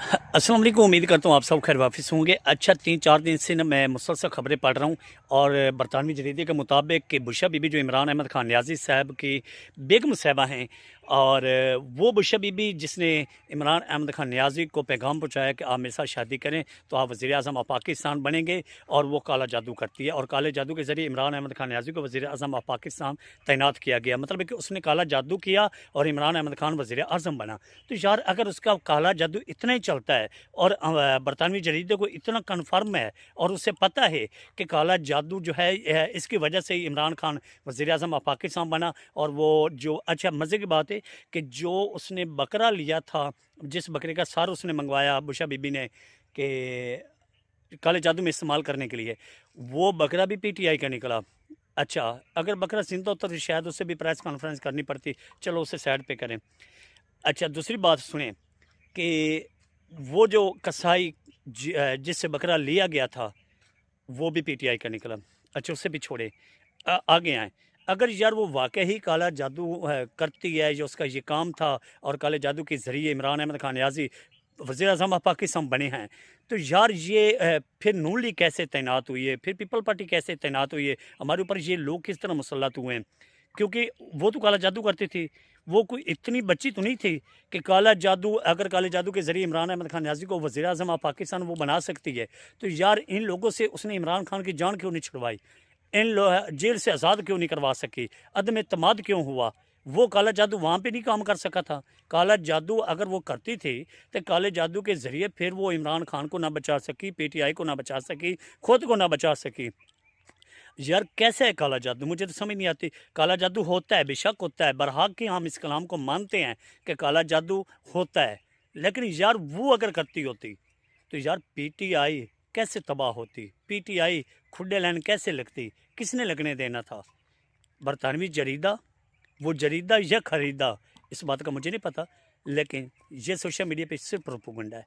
अस्सलाम वालेकुम। उम्मीद करता हूँ आप सब खैर वापस होंगे। अच्छा, 3-4 दिन से ना मैं मुसलसल ख़बरें पढ़ रहा हूँ और बरतानवी जरीदे के मुताबिक कि बुशरा बीबी जो इमरान अहमद खान नियाज़ी साहब की बेगम साहबा हैं, और वो बुशरा बीबी जिसने इमरान अहमद खान नियाज़ी को पैगाम पहुँचाया कि आप मेरे साथ शादी करें तो आप वज़ीर आज़म ऑफ पाकिस्तान बनेंगे, और वो काला जादू करती है और काले जादू के ज़रिए इमरान अहमद खान नियाज़ी को वज़ीर आज़म ऑफ पाकिस्तान तैनात किया गया। मतलब है कि उसने काला जादू किया और इमरान अहमद खान वज़ीर आज़म बना। तो यार, अगर उसका काला जादू इतना ही चलता है और बरतानवी जरीदे को इतना कन्फर्म है और उसे पता है कि काला जादू जो है इसकी वजह से ही इमरान खान वज़ीर आज़म ऑफ पाकिस्तान बना। और वो जो अच्छा मज़े की बात है कि जो उसने बकरा लिया था, जिस बकरे का सर उसने मंगवाया बुशरा बीबी ने कि काले जादू में इस्तेमाल करने के लिए, वो बकरा भी पीटीआई का निकला। अच्छा, अगर बकरा जिंदा होता तो शायद उससे भी प्रेस कॉन्फ्रेंस करनी पड़ती। चलो उसे साइड पे करें। अच्छा, दूसरी बात सुने कि वो जो कसाई जिससे बकरा लिया गया था वो भी पीटीआई का निकला। अच्छा, उससे भी छोड़े, आगे आएँ। अगर यार वो वाक़ई ही काला जादू करती है, जो उसका ये काम था और काले जादू के ज़रिए इमरान अहमद खान नियाज़ी वज़ीर-ए-आज़म ऑफ पाकिस्तान बने हैं, तो यार ये फिर नून लीग कैसे तैनात हुई है? फिर पीपल पार्टी कैसे तैनात हुई है? हमारे ऊपर ये लोग किस तरह मुसल्लत हुए हैं? क्योंकि वो तो काला जादू करती थी। वो कोई इतनी बच्ची तो नहीं थी कि काला जादू, अगर काले जादू के ज़रिए इमरान अहमद खान नियाज़ी को वज़ीर आज़म ऑफ पाकिस्तान वो बना सकती है, तो यार इन लोगों से उसने इमरान खान की जान क्यों नहीं छुड़वाई? जेल से आज़ाद क्यों नहीं करवा सकी? अदम एतमाद क्यों हुआ? वो काला जादू वहाँ पे नहीं काम कर सका था? काला जादू अगर वो करती थी तो काले जादू के ज़रिए फिर वो इमरान खान को ना बचा सकी, पीटीआई को ना बचा सकी, खुद को ना बचा सकी। यार कैसे है काला जादू? मुझे तो समझ नहीं आती। काला जादू होता है, बेशक होता है, बरहक कि हम इस कलाम को मानते हैं कि काला जादू होता है, लेकिन यार वो अगर करती होती तो यार पीटीआई कैसे तबाह होती? पीटीआई खुडे लाइन कैसे लगती? किसने लगने देना था? बरतानवी जरीदा, वो जरीदा या खरीदा, इस बात का मुझे नहीं पता, लेकिन ये सोशल मीडिया पे सिर्फ प्रोपोगंडा है।